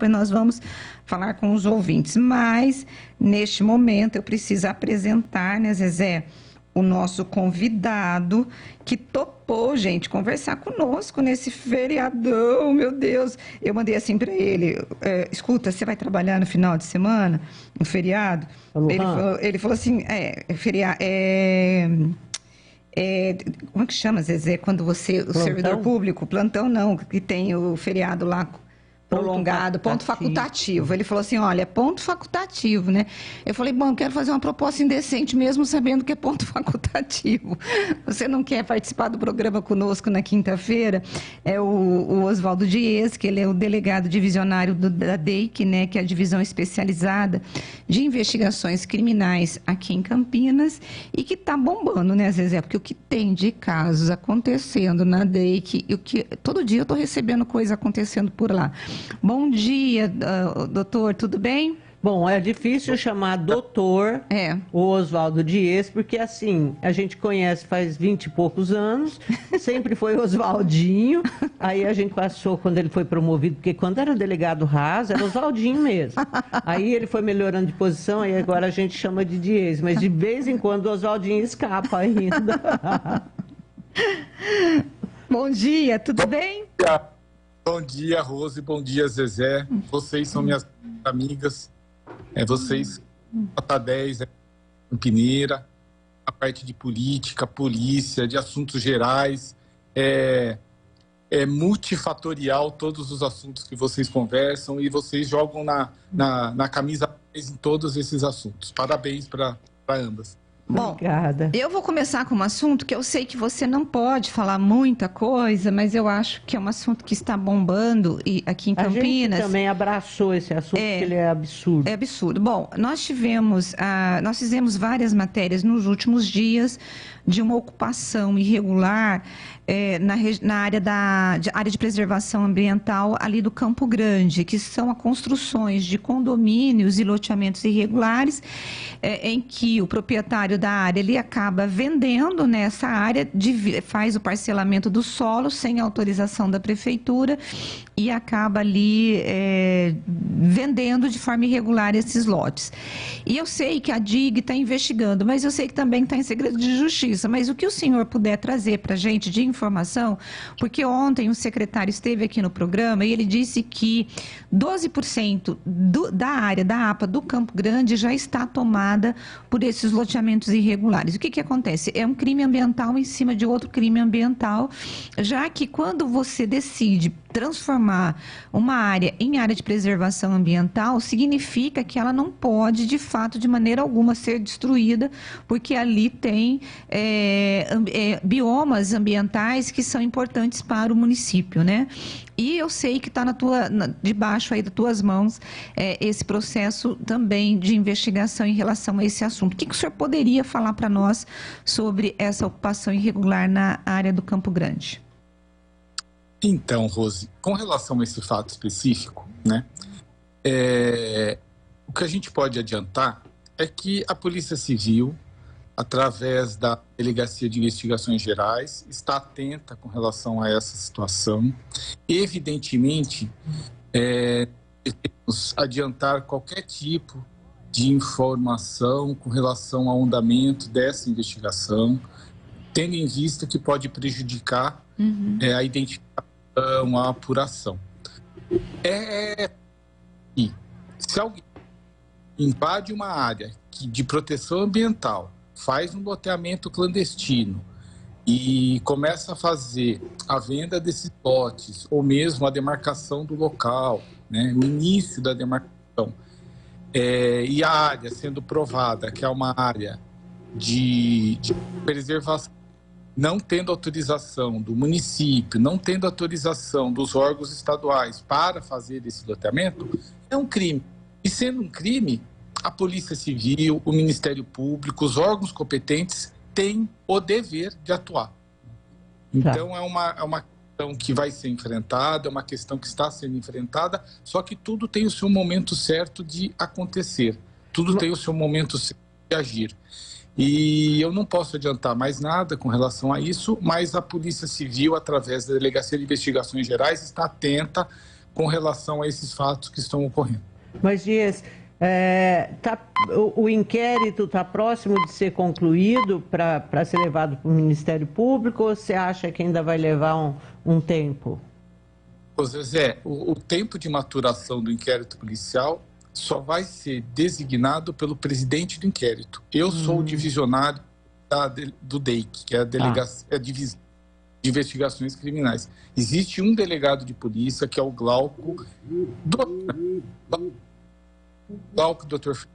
depois nós vamos falar com os ouvintes. Mas, neste momento, eu preciso apresentar, né, Zezé, o nosso convidado que topou, gente, conversar conosco nesse feriadão, meu Deus. Eu mandei assim para ele, escuta, você vai trabalhar no final de semana, no feriado? Ele falou assim, como é que chama, Zezé, quando você, o servidor público, plantão não, que tem o feriado lá prolongado, ponto facultativo. Ele falou assim, olha, é ponto facultativo, né? Eu falei, bom, eu quero fazer uma proposta indecente mesmo sabendo que é ponto facultativo. Você não quer participar do programa conosco na quinta-feira? É o Oswaldo Dias, que ele é o delegado divisionário da DEIC, né, que é a divisão especializada de investigações criminais aqui em Campinas, e que está bombando, né, Zezé? Porque o que tem de casos acontecendo na DEIC, e o que todo dia eu estou recebendo coisa acontecendo por lá. Bom dia, doutor, tudo bem? Bom, é difícil chamar doutor o Oswaldo Dias, porque assim, a gente conhece faz 20 e poucos anos, sempre foi Oswaldinho, aí a gente passou quando ele foi promovido, porque quando era delegado raso, era Oswaldinho mesmo. Aí ele foi melhorando de posição, aí agora a gente chama de Dias, mas de vez em quando o Oswaldinho escapa ainda. Bom dia, tudo bem? Bom dia, Rose. Bom dia, Zezé. Vocês são minhas amigas. Vocês, nota 10, Campineira, a parte de política, polícia, de assuntos gerais. É multifatorial todos os assuntos que vocês conversam e vocês jogam na camisa em todos esses assuntos. Parabéns para ambas. Bom, obrigada. Eu vou começar com um assunto que eu sei que você não pode falar muita coisa, mas eu acho que é um assunto que está bombando aqui em Campinas. A gente também abraçou esse assunto, porque ele é absurdo. É absurdo. Bom, nós fizemos várias matérias nos últimos dias de uma ocupação irregular na área de preservação ambiental ali do Campo Grande, que são as construções de condomínios e loteamentos irregulares, em que o proprietário da área ele acaba vendendo nessa área, faz o parcelamento do solo sem autorização da prefeitura e acaba ali vendendo de forma irregular esses lotes. E eu sei que a DIG está investigando, mas eu sei que também está em segredo de justiça. Mas o que o senhor puder trazer para a gente de informação, porque ontem o secretário esteve aqui no programa e ele disse que 12% da área da APA do Campo Grande já está tomada por esses loteamentos irregulares. O que acontece? É um crime ambiental em cima de outro crime ambiental, já que quando você decide transformar uma área em área de preservação ambiental, significa que ela não pode, de fato, de maneira alguma, ser destruída, porque ali tem biomas ambientais que são importantes para o município, né? E eu sei que está debaixo aí das tuas mãos esse processo também de investigação em relação a esse assunto. O que o senhor poderia falar para nós sobre essa ocupação irregular na área do Campo Grande? Então, Rose, com relação a esse fato específico, né, o que a gente pode adiantar é que a Polícia Civil, através da Delegacia de Investigações Gerais, está atenta com relação a essa situação. Evidentemente, devemos adiantar qualquer tipo de informação com relação ao andamento dessa investigação, tendo em vista que pode prejudicar a identificação, a apuração. E se alguém invade uma área de proteção ambiental, faz um loteamento clandestino e começa a fazer a venda desses lotes, ou mesmo a demarcação do local, né, o início da demarcação, e a área sendo provada que é uma área de preservação, não tendo autorização do município, não tendo autorização dos órgãos estaduais para fazer esse loteamento, é um crime. E sendo um crime, a Polícia Civil, o Ministério Público, os órgãos competentes têm o dever de atuar. Então, é uma questão que vai ser enfrentada, é uma questão que está sendo enfrentada, só que tudo tem o seu momento certo de acontecer, tudo tem o seu momento certo de agir. E eu não posso adiantar mais nada com relação a isso, mas a Polícia Civil, através da Delegacia de Investigações Gerais, está atenta com relação a esses fatos que estão ocorrendo. Mas, Dias, o inquérito está próximo de ser concluído para ser levado para o Ministério Público, ou você acha que ainda vai levar um tempo? Ô Zezé, o tempo de maturação do inquérito policial só vai ser designado pelo presidente do inquérito. Eu sou o divisionário do DEIC, que é a Divisão de Investigações Criminais. Existe um delegado de polícia, que é o Glauco, doutor,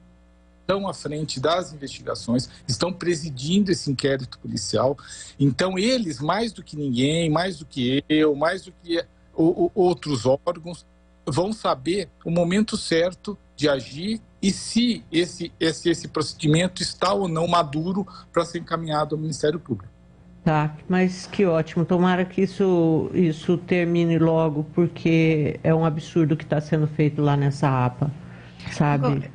estão à frente das investigações, estão presidindo esse inquérito policial. Então, eles, mais do que ninguém, mais do que eu, mais do que outros órgãos, vão saber o momento certo de agir e se esse procedimento está ou não maduro para ser encaminhado ao Ministério Público. Tá, mas que ótimo. Tomara que isso termine logo, porque é um absurdo o que está sendo feito lá nessa APA, sabe? Agora,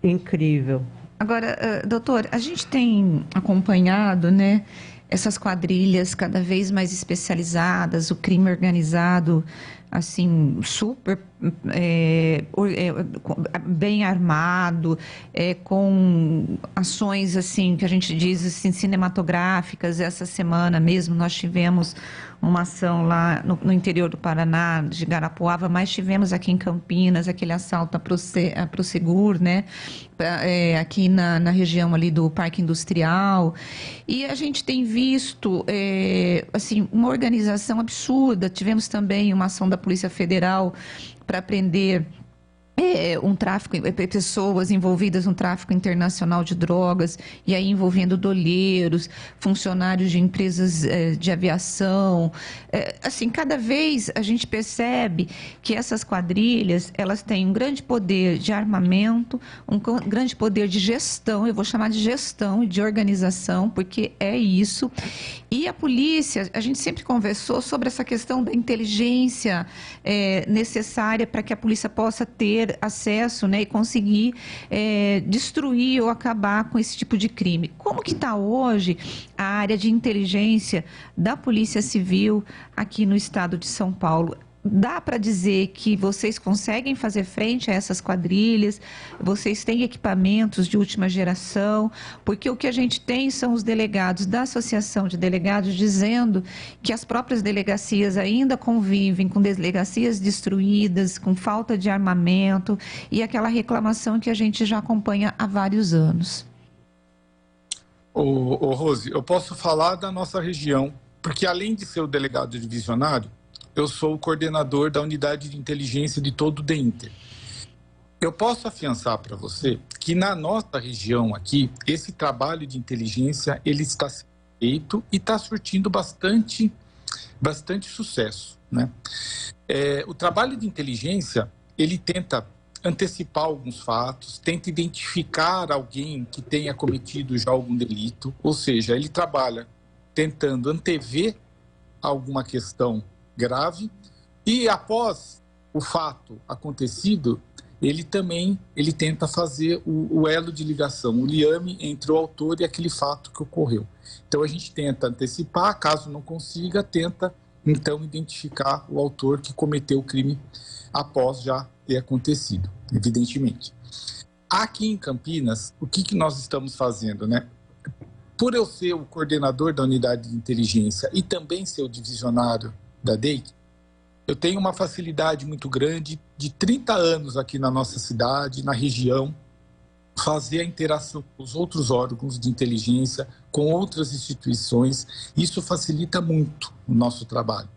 incrível. Agora, doutor, a gente tem acompanhado, né, essas quadrilhas cada vez mais especializadas, o crime organizado, assim, super bem armado, com ações, assim, que a gente diz, assim, cinematográficas. Essa semana mesmo nós tivemos uma ação lá no interior do Paraná, de Garapuava, mas tivemos aqui em Campinas aquele assalto a Prosegur, né? Aqui na região ali do Parque Industrial. E a gente tem visto, assim, uma organização absurda. Tivemos também uma ação da Polícia Federal para prender pessoas envolvidas no tráfico internacional de drogas, e aí envolvendo doleiros, funcionários de empresas de aviação. Assim, cada vez a gente percebe que essas quadrilhas, elas têm um grande poder de armamento, um grande poder de gestão, eu vou chamar de gestão e de organização, porque é isso. E a polícia, a gente sempre conversou sobre essa questão da inteligência necessária para que a polícia possa ter acesso, né, e conseguir destruir ou acabar com esse tipo de crime. Como que está hoje a área de inteligência da Polícia Civil aqui no estado de São Paulo? Dá para dizer que vocês conseguem fazer frente a essas quadrilhas? Vocês têm equipamentos de última geração? Porque o que a gente tem são os delegados da Associação de Delegados dizendo que as próprias delegacias ainda convivem com delegacias destruídas, com falta de armamento, e aquela reclamação que a gente já acompanha há vários anos. Ô Rose, eu posso falar da nossa região, porque além de ser o delegado divisionário, eu sou o coordenador da unidade de inteligência de todo o DEINTER. Eu posso afiançar para você que na nossa região aqui, esse trabalho de inteligência, ele está sendo feito e está surtindo bastante sucesso, né? O trabalho de inteligência, ele tenta antecipar alguns fatos, tenta identificar alguém que tenha cometido já algum delito, ou seja, ele trabalha tentando antever alguma questão grave, e após o fato acontecido, ele tenta fazer o elo de ligação, o liame entre o autor e aquele fato que ocorreu. Então a gente tenta antecipar, caso não consiga, tenta então identificar o autor que cometeu o crime após já ter acontecido, evidentemente. Aqui em Campinas, o que nós estamos fazendo, né? Por eu ser o coordenador da unidade de inteligência e também ser o divisionário da DEIC, eu tenho uma facilidade muito grande de 30 anos aqui na nossa cidade, na região, fazer a interação com os outros órgãos de inteligência, com outras instituições. Isso facilita muito o nosso trabalho.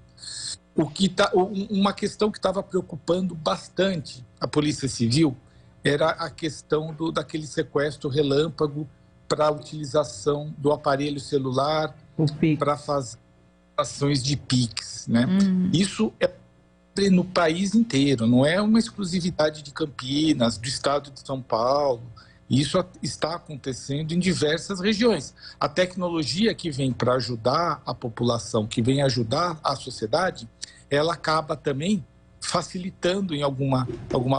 Uma questão que estava preocupando bastante a Polícia Civil era a questão daquele sequestro relâmpago para a utilização do aparelho celular para fazer ações de PIX, né? Isso é no país inteiro, não é uma exclusividade de Campinas, do estado de São Paulo. Isso está acontecendo em diversas regiões. A tecnologia que vem para ajudar a população, que vem ajudar a sociedade, ela acaba também facilitando, em alguma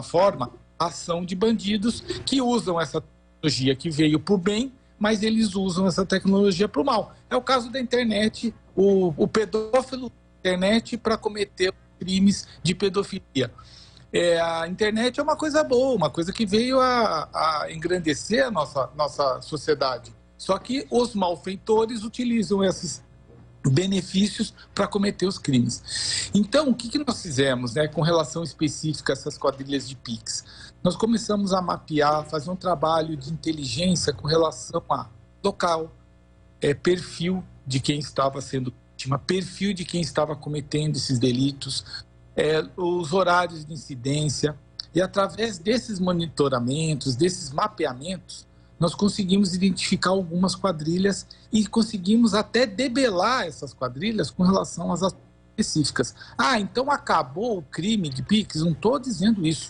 forma, a ação de bandidos que usam essa tecnologia que veio para o bem, mas eles usam essa tecnologia para o mal. É o caso da internet, o pedófilo da internet para cometer crimes de pedofilia. A internet é uma coisa boa, uma coisa que veio a engrandecer a nossa sociedade. Só que os malfeitores utilizam esses benefícios para cometer os crimes. Então, o que nós fizemos, né, com relação específica a essas quadrilhas de Pix? Nós começamos a mapear, fazer um trabalho de inteligência com relação a local, perfil de quem estava sendo vítima, perfil de quem estava cometendo esses delitos, os horários de incidência, e através desses monitoramentos, desses mapeamentos, nós conseguimos identificar algumas quadrilhas e conseguimos até debelar essas quadrilhas com relação às ações específicas. Então acabou o crime de Pix? Não estou dizendo isso.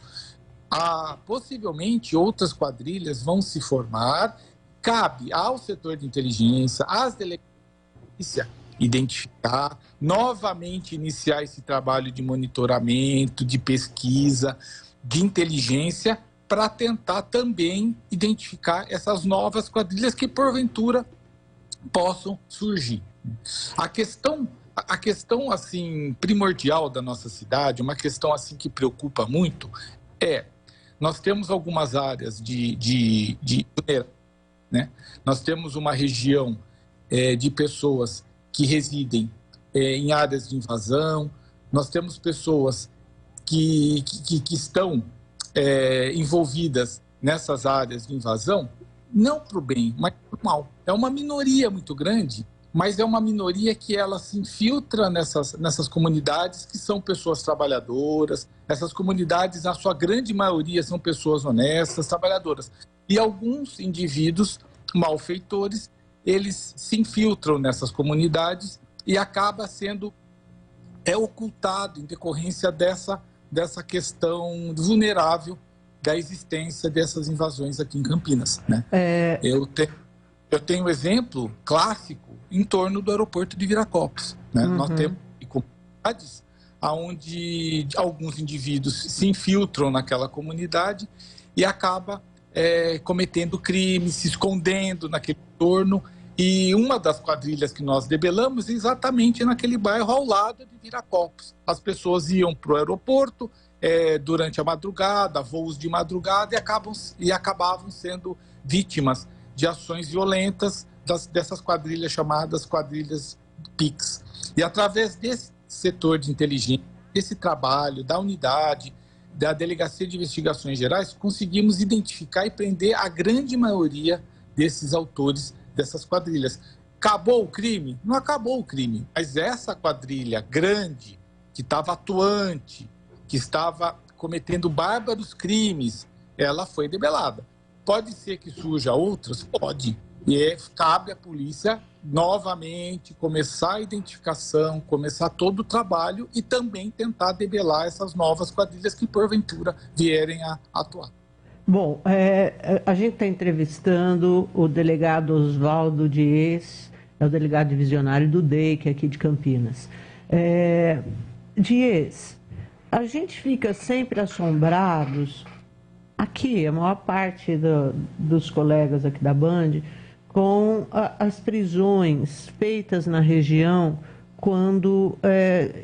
Possivelmente outras quadrilhas vão se formar, cabe ao setor de inteligência, às delegacias de polícia, identificar, novamente iniciar esse trabalho de monitoramento, de pesquisa, de inteligência, para tentar também identificar essas novas quadrilhas que, porventura, possam surgir. A questão assim, primordial da nossa cidade, uma questão assim, que preocupa muito, nós temos algumas áreas de né? Nós temos uma região de pessoas que residem em áreas de invasão, nós temos pessoas que estão envolvidas nessas áreas de invasão, não para o bem, mas para o mal. É uma minoria muito grande, mas é uma minoria que ela se infiltra nessas comunidades que são pessoas trabalhadoras. Essas comunidades, na sua grande maioria, são pessoas honestas, trabalhadoras. E alguns indivíduos malfeitores, eles se infiltram nessas comunidades e acaba sendo ocultado em decorrência dessa questão vulnerável da existência dessas invasões aqui em Campinas, né? Eu tenho um exemplo clássico em torno do aeroporto de Viracopos, né? Nós temos comunidades onde alguns indivíduos se infiltram naquela comunidade e acaba cometendo crimes, se escondendo naquele entorno. E uma das quadrilhas que nós debelamos é exatamente naquele bairro ao lado de Viracopos. As pessoas iam para o aeroporto durante a madrugada, voos de madrugada, e acabavam sendo vítimas de ações violentas dessas quadrilhas chamadas quadrilhas Pix. E através desse setor de inteligência, desse trabalho, da unidade, da Delegacia de Investigações Gerais, conseguimos identificar e prender a grande maioria desses autores dessas quadrilhas. Acabou o crime? Não acabou o crime, mas essa quadrilha grande, que estava atuante, que estava cometendo bárbaros crimes, ela foi debelada. Pode ser que surja outras? Pode. E cabe à polícia novamente começar a identificação, começar todo o trabalho e também tentar debelar essas novas quadrilhas que porventura vierem a atuar. Bom, a gente está entrevistando o delegado Oswaldo Dias, é o delegado divisionário do DEIC aqui de Campinas. Dias, a gente fica sempre assombrados, aqui, a maior parte dos colegas aqui da Band, com as prisões feitas na região quando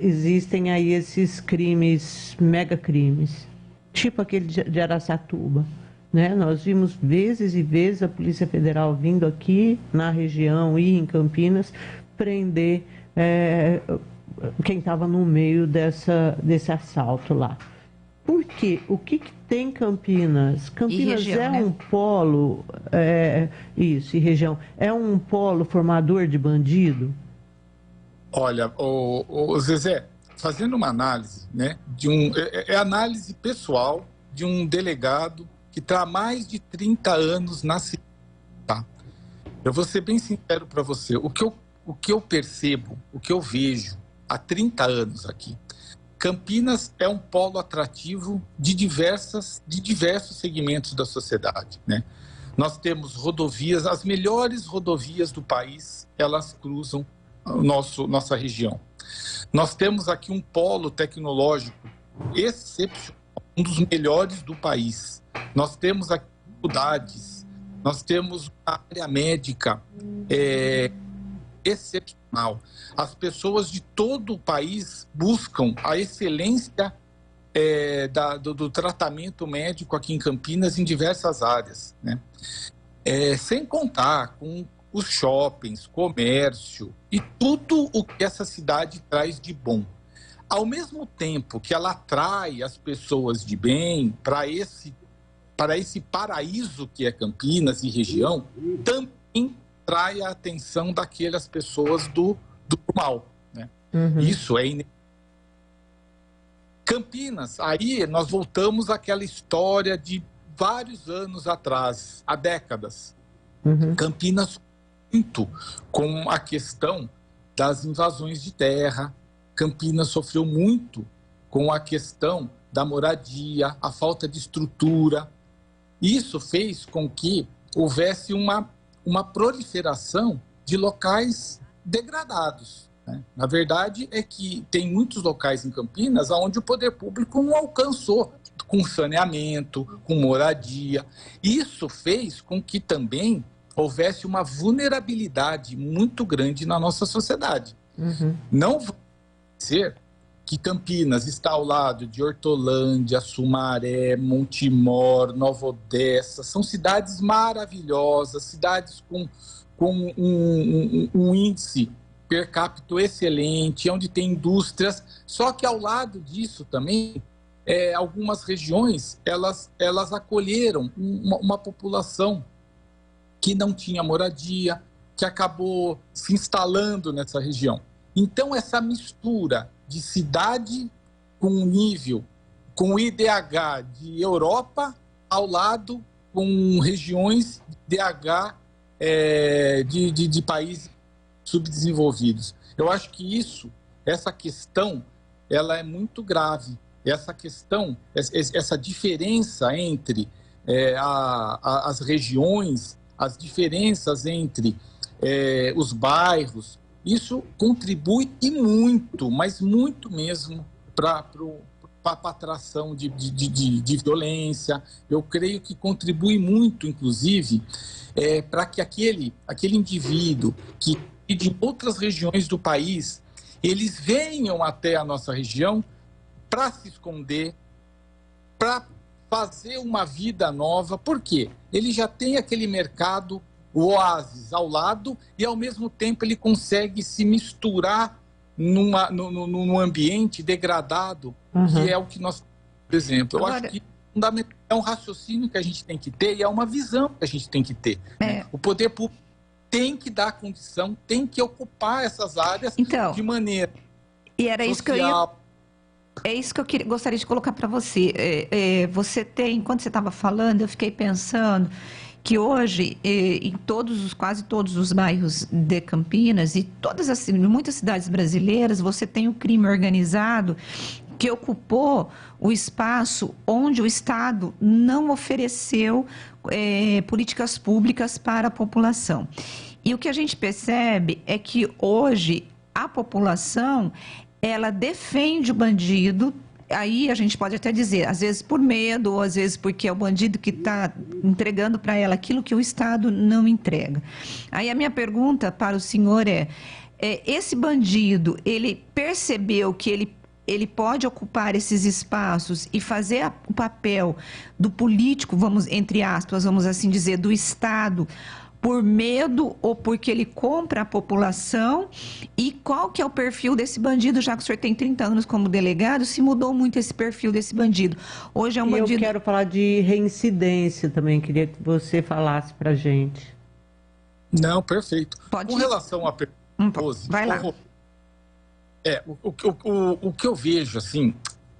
existem aí esses crimes, megacrimes, tipo aquele de Araçatuba, né? Nós vimos vezes e vezes a Polícia Federal vindo aqui na região e em Campinas prender quem estava no meio desse assalto lá. Por quê? O que tem Campinas? Campinas região, um polo, e região, é um polo formador de bandido? Olha, o Zezé, fazendo uma análise, né, análise pessoal de um delegado que está há mais de 30 anos na cidade. Tá? Eu vou ser bem sincero para você. O que eu percebo, o que eu vejo há 30 anos aqui, Campinas é um polo atrativo de diversos segmentos da sociedade, né? Nós temos rodovias, as melhores rodovias do país, elas cruzam nossa região. Nós temos aqui um polo tecnológico excepcional, um dos melhores do país. Nós temos aqui faculdades, nós temos uma área médica excepcional. As pessoas de todo o país buscam a excelência do tratamento médico aqui em Campinas em diversas áreas, né? Sem contar com os shoppings, comércio e tudo o que essa cidade traz de bom. Ao mesmo tempo que ela atrai as pessoas de bem para esse paraíso que é Campinas e região, também atrai a atenção daquelas pessoas do mal, né? Isso é inevitável. Campinas, aí nós voltamos àquela história de vários anos atrás, há décadas. Campinas muito com a questão das invasões de terra. Campinas sofreu muito com a questão da moradia, a falta de estrutura. Isso fez com que houvesse uma proliferação de locais degradados, né? Na verdade, é que tem muitos locais em Campinas onde o poder público não alcançou com saneamento, com moradia. Isso fez com que também houvesse uma vulnerabilidade muito grande na nossa sociedade. Não vai ser que Campinas está ao lado de Hortolândia, Sumaré, Montemor, Nova Odessa. São cidades maravilhosas, cidades com um índice per capita excelente, onde tem indústrias. Só que ao lado disso também, algumas regiões, elas acolheram uma população que não tinha moradia, que acabou se instalando nessa região. Então, essa mistura de cidade com nível, com IDH de Europa, ao lado com regiões de IDH de países subdesenvolvidos. Eu acho que essa questão, ela é muito grave. Essa questão, essa diferença entre as regiões, as diferenças entre os bairros, isso contribui e muito, mas muito mesmo, para a atração de violência. Eu creio que contribui muito, inclusive, para que aquele indivíduo que de outras regiões do país, eles venham até a nossa região para se esconder, para fazer uma vida nova. Por quê? Ele já tem aquele mercado, o oásis ao lado, e ao mesmo tempo ele consegue se misturar num ambiente degradado, que é o que nós, por exemplo. Eu acho que é um raciocínio que a gente tem que ter e é uma visão que a gente tem que ter. Né? O poder público tem que dar condição, tem que ocupar essas áreas de maneira e era social. Isso que eu gostaria de colocar para você. Você tem, enquanto você estava falando, eu fiquei pensando que hoje, em quase todos os bairros de Campinas e em muitas cidades brasileiras, você tem o crime organizado que ocupou o espaço onde o Estado não ofereceu políticas públicas para a população. E o que a gente percebe é que hoje a população, ela defende o bandido. Aí a gente pode até dizer, às vezes por medo, ou às vezes porque é o bandido que está entregando para ela aquilo que o Estado não entrega. Aí a minha pergunta para o senhor esse bandido, ele percebeu que ele pode ocupar esses espaços e fazer o papel do político, entre aspas, vamos assim dizer, do Estado, por medo ou porque ele compra a população? E qual que é o perfil desse bandido, já que o senhor tem 30 anos como delegado, se mudou muito esse perfil desse bandido? Hoje é um bandido... Eu quero falar de reincidência também, queria que você falasse pra gente. Não, perfeito. Pode Com ir. relação à pergunta, vai lá. O que eu vejo, assim,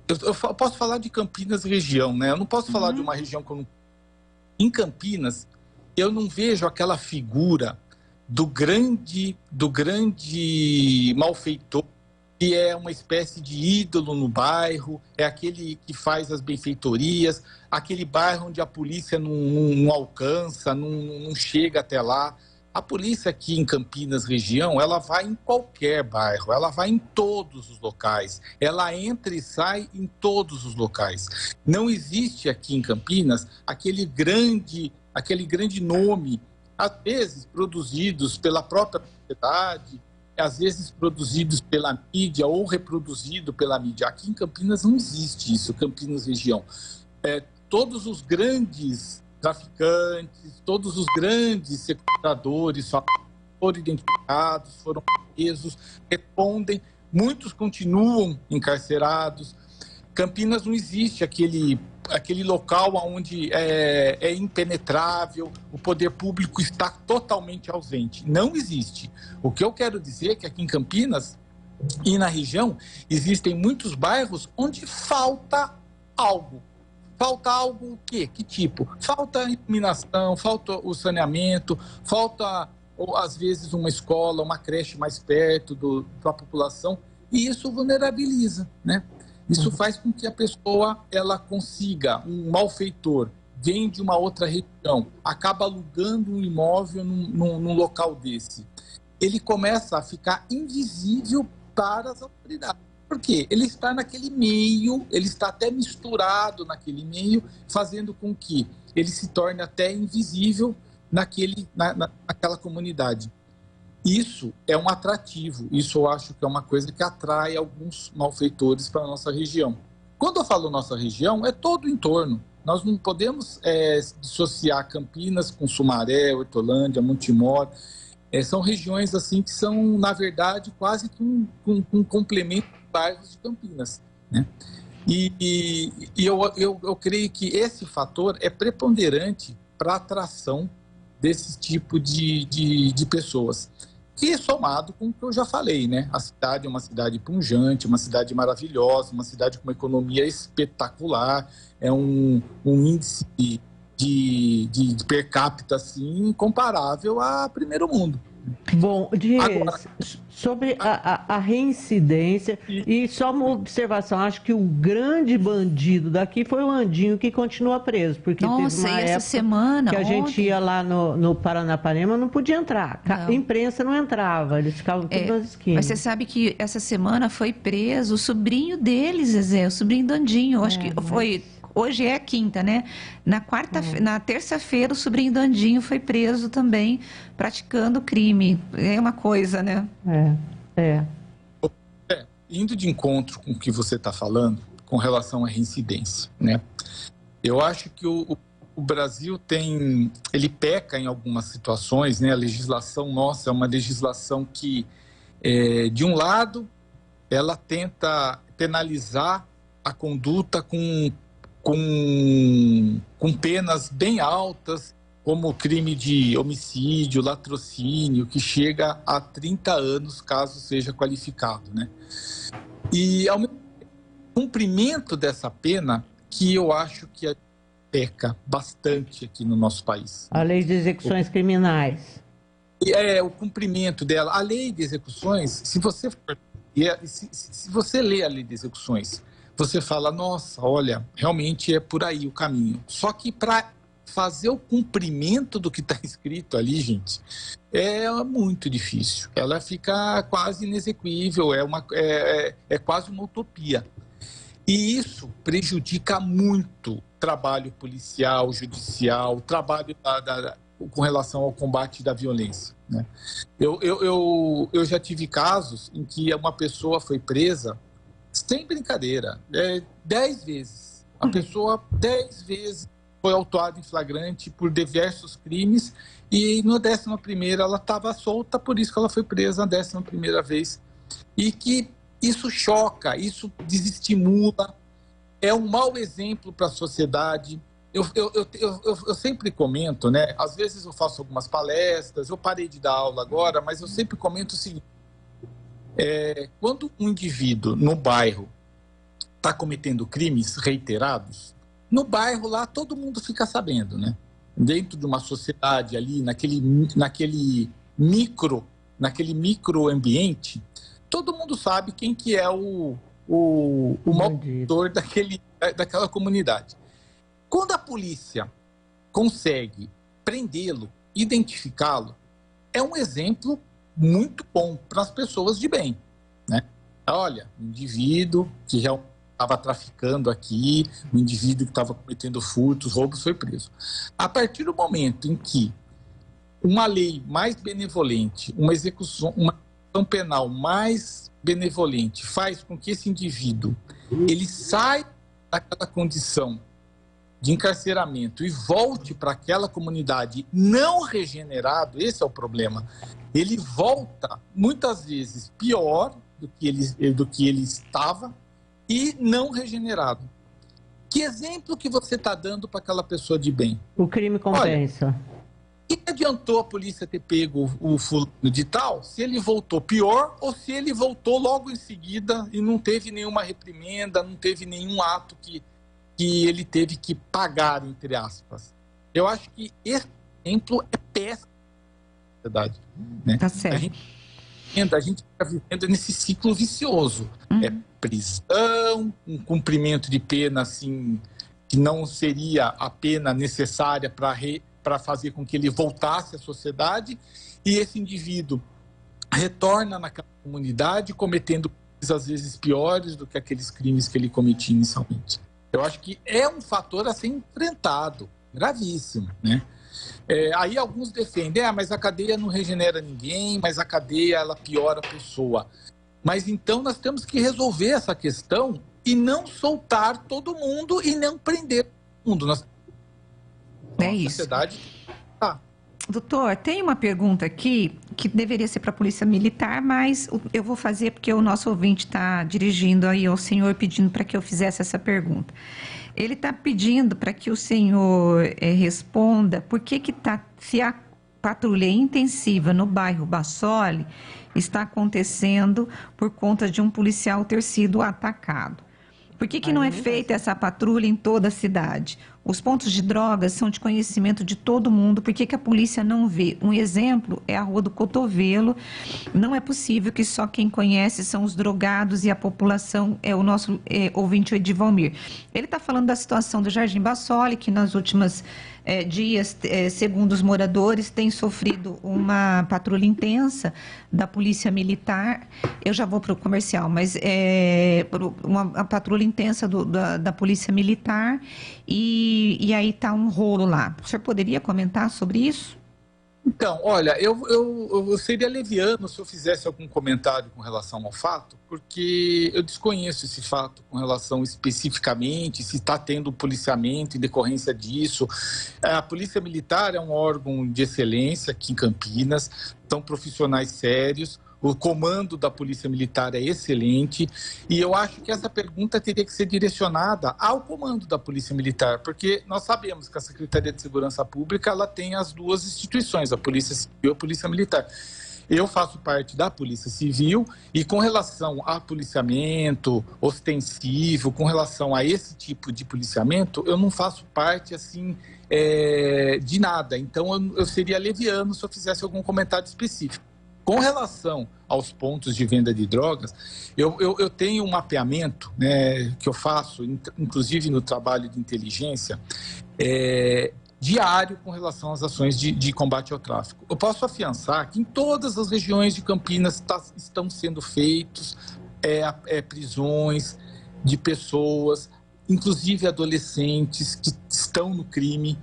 eu posso falar de Campinas região, né? Eu não posso falar de uma região como... Em Campinas, eu não vejo aquela figura do grande malfeitor, que é uma espécie de ídolo no bairro, é aquele que faz as benfeitorias, aquele bairro onde a polícia não alcança, não chega até lá. A polícia aqui em Campinas região, ela vai em qualquer bairro, ela vai em todos os locais, ela entra e sai em todos os locais. Não existe aqui em Campinas aquele grande nome às vezes produzidos pela própria sociedade, às vezes produzidos pela mídia ou reproduzido pela mídia. Aqui em Campinas não existe isso, Campinas região. Todos os grandes traficantes, todos os grandes sequestradores foram identificados, foram presos, respondem, muitos continuam encarcerados. Campinas não existe aquele local onde é impenetrável, o poder público está totalmente ausente. Não existe. O que eu quero dizer é que aqui em Campinas e na região existem muitos bairros onde falta algo. Falta algo o quê? Que tipo? Falta iluminação, falta o saneamento, falta, ou, às vezes, uma escola, uma creche mais perto da população, e isso vulnerabiliza, né? Isso faz com que a pessoa ela consiga, um malfeitor, vem de uma outra região, acaba alugando um imóvel num local desse. Ele começa a ficar invisível para as autoridades. Por quê? Ele está naquele meio, ele está até misturado naquele meio, fazendo com que ele se torne até invisível naquela comunidade. Isso é um atrativo, isso eu acho que é uma coisa que atrai alguns malfeitores para a nossa região. Quando eu falo nossa região, é todo o entorno. Nós não podemos dissociar Campinas com Sumaré, Hortolândia, Montemor. São regiões assim que são, na verdade, quase que um complemento dos bairros de Campinas, né? E eu creio que esse fator é preponderante para a atração desse tipo de pessoas. E somado com o que eu já falei, né? A cidade é uma cidade pujante, uma cidade maravilhosa, uma cidade com uma economia espetacular, é um índice de per capita assim, incomparável a primeiro mundo. Bom, sobre a reincidência, e só uma observação, acho que o grande bandido daqui foi o Andinho, que continua preso, porque teve uma época semana, que a gente ia lá no Paranapanema, não podia entrar, a imprensa não entrava, eles ficavam tudo nas esquinas. Mas você sabe que essa semana foi preso o sobrinho dele, Zezé, o sobrinho do Andinho, acho que foi... Hoje é a quinta, né? Na terça-feira, o sobrinho do Andinho foi preso também, praticando crime. É uma coisa, né? Indo de encontro com o que você está falando, com relação à reincidência, né? Eu acho que o Brasil ele peca em algumas situações, né? A legislação nossa é uma legislação que, de um lado, ela tenta penalizar a conduta com penas bem altas, como o crime de homicídio, latrocínio, que chega a 30 anos, caso seja qualificado, né? E ao cumprimento dessa pena, que eu acho que peca bastante aqui no nosso país. A lei de execuções criminais. O cumprimento dela. A lei de execuções, se você lê a lei de execuções, você fala, nossa, olha, realmente é por aí o caminho. Só que para fazer o cumprimento do que está escrito ali, gente, é muito difícil. Ela fica quase inexequível, é quase uma utopia. E isso prejudica muito o trabalho policial, judicial, o trabalho com relação ao combate da violência, né? Eu já tive casos em que uma pessoa foi presa sem brincadeira, 10 vezes. A pessoa 10 vezes foi autuada em flagrante por diversos crimes e no 11ª ela estava solta, por isso que ela foi presa na 11ª vez. E que isso choca, isso desestimula, é um mau exemplo para a sociedade. Eu sempre comento, né? Às vezes eu faço algumas palestras, eu parei de dar aula agora, mas eu sempre comento o seguinte: quando um indivíduo no bairro está cometendo crimes reiterados, no bairro lá todo mundo fica sabendo, né? Dentro de uma sociedade ali, naquele micro ambiente, todo mundo sabe quem que é o malfeitor daquela comunidade. Quando a polícia consegue prendê-lo, identificá-lo, é um exemplo muito bom para as pessoas de bem, né? Olha, um indivíduo que realmente estava traficando aqui, um indivíduo que estava cometendo furtos, roubos, foi preso. A partir do momento em que uma lei mais benevolente, uma execução penal mais benevolente faz com que esse indivíduo ele saia daquela condição de encarceramento e volte para aquela comunidade não regenerado, esse é o problema. Ele volta, muitas vezes, pior do que ele estava e não regenerado. Que exemplo que você está dando para aquela pessoa de bem? O crime compensa. Olha, o que adiantou a polícia ter pego o fulano de tal se ele voltou pior ou se ele voltou logo em seguida e não teve nenhuma reprimenda, não teve nenhum ato que ele teve que pagar, entre aspas. Eu acho que esse exemplo é péssimo na sociedade. Né? Tá certo. A gente está vivendo nesse ciclo vicioso. É prisão, um cumprimento de pena assim, que não seria a pena necessária para fazer com que ele voltasse à sociedade, e esse indivíduo retorna naquela comunidade cometendo crimes às vezes piores do que aqueles crimes que ele cometia inicialmente. Eu acho que é um fator a ser enfrentado, gravíssimo, né? Aí alguns defendem, mas a cadeia não regenera ninguém, mas a cadeia ela piora a pessoa. Mas então nós temos que resolver essa questão e não soltar todo mundo e não prender todo mundo. É isso. Sociedade... Doutor, tem uma pergunta aqui que deveria ser para a Polícia Militar, mas eu vou fazer porque o nosso ouvinte está dirigindo aí ao senhor pedindo para que eu fizesse essa pergunta. Ele está pedindo para que o senhor responda por que se a patrulha intensiva no bairro Bassoli está acontecendo por conta de um policial ter sido atacado. Por que não é feita essa patrulha em toda a cidade? Os pontos de drogas são de conhecimento de todo mundo. Por que a polícia não vê? Um exemplo é a Rua do Cotovelo. Não é possível que só quem conhece são os drogados e a população é o nosso ouvinte, o Edivalmir. Ele está falando da situação do Jardim Bassoli, que nas últimas dias, segundo os moradores, tem sofrido uma patrulha intensa da Polícia Militar. Eu já vou para o comercial, mas uma patrulha intensa da Polícia Militar e aí está um rolo lá. O senhor poderia comentar sobre isso? Então, olha, eu seria leviano se eu fizesse algum comentário com relação ao fato, porque eu desconheço esse fato com relação especificamente, se está tendo policiamento em decorrência disso. A Polícia Militar é um órgão de excelência aqui em Campinas, são profissionais sérios. O comando da Polícia Militar é excelente e eu acho que essa pergunta teria que ser direcionada ao comando da Polícia Militar, porque nós sabemos que a Secretaria de Segurança Pública ela tem as duas instituições, a Polícia Civil e a Polícia Militar. Eu faço parte da Polícia Civil e com relação a policiamento ostensivo, com relação a esse tipo de policiamento, eu não faço parte assim de nada. Então eu seria leviano se eu fizesse algum comentário específico. Com relação aos pontos de venda de drogas, eu tenho um mapeamento, né, que eu faço, inclusive no trabalho de inteligência, diário com relação às ações de combate ao tráfico. Eu posso afiançar que em todas as regiões de Campinas estão sendo feitos prisões de pessoas, inclusive adolescentes que estão no crime,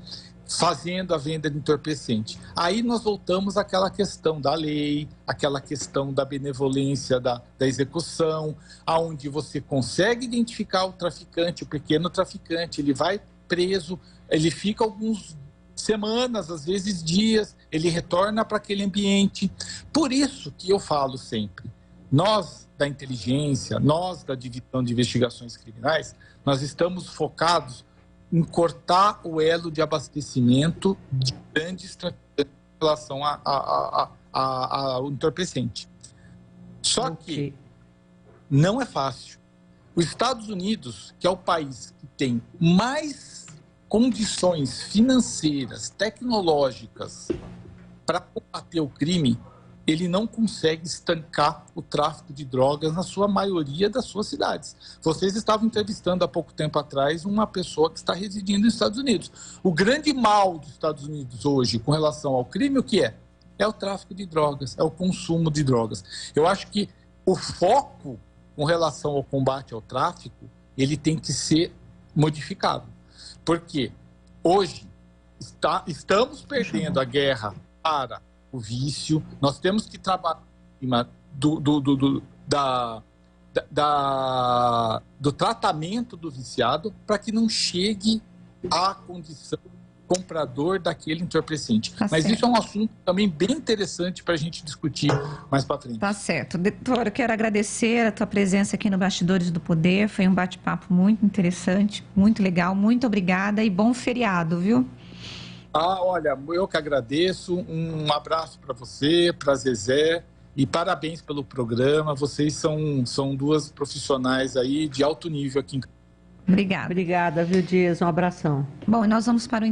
fazendo a venda de entorpecente. Aí nós voltamos àquela questão da lei, aquela questão da benevolência da execução, aonde você consegue identificar o traficante, o pequeno traficante, ele vai preso, ele fica algumas semanas, às vezes dias, ele retorna para aquele ambiente. Por isso que eu falo sempre, nós da inteligência, nós da Divisão de Investigações Criminais, nós estamos focados em cortar o elo de abastecimento de grandes traficantes em relação ao entorpecente. Só que não é fácil. Os Estados Unidos, que é o país que tem mais condições financeiras, tecnológicas para combater o crime, ele não consegue estancar o tráfico de drogas na sua maioria das suas cidades. Vocês estavam entrevistando há pouco tempo atrás uma pessoa que está residindo nos Estados Unidos. O grande mal dos Estados Unidos hoje com relação ao crime, o que é? É o tráfico de drogas, é o consumo de drogas. Eu acho que o foco com relação ao combate ao tráfico, ele tem que ser modificado. Porque hoje estamos perdendo a guerra para o vício, nós temos que trabalhar em cima do tratamento do viciado para que não chegue à condição comprador daquele entorpecente. Mas certo. Isso é um assunto também bem interessante para a gente discutir mais para frente. Tá certo. Doutor, eu quero agradecer a tua presença aqui no Bastidores do Poder. Foi um bate-papo muito interessante, muito legal. Muito obrigada e bom feriado, viu? Olha, eu que agradeço. Um abraço para você, para Zezé. E parabéns pelo programa. Vocês são duas profissionais aí de alto nível aqui em Campinas. Obrigada. Obrigada, viu, Dias? Um abração. Bom, nós vamos para o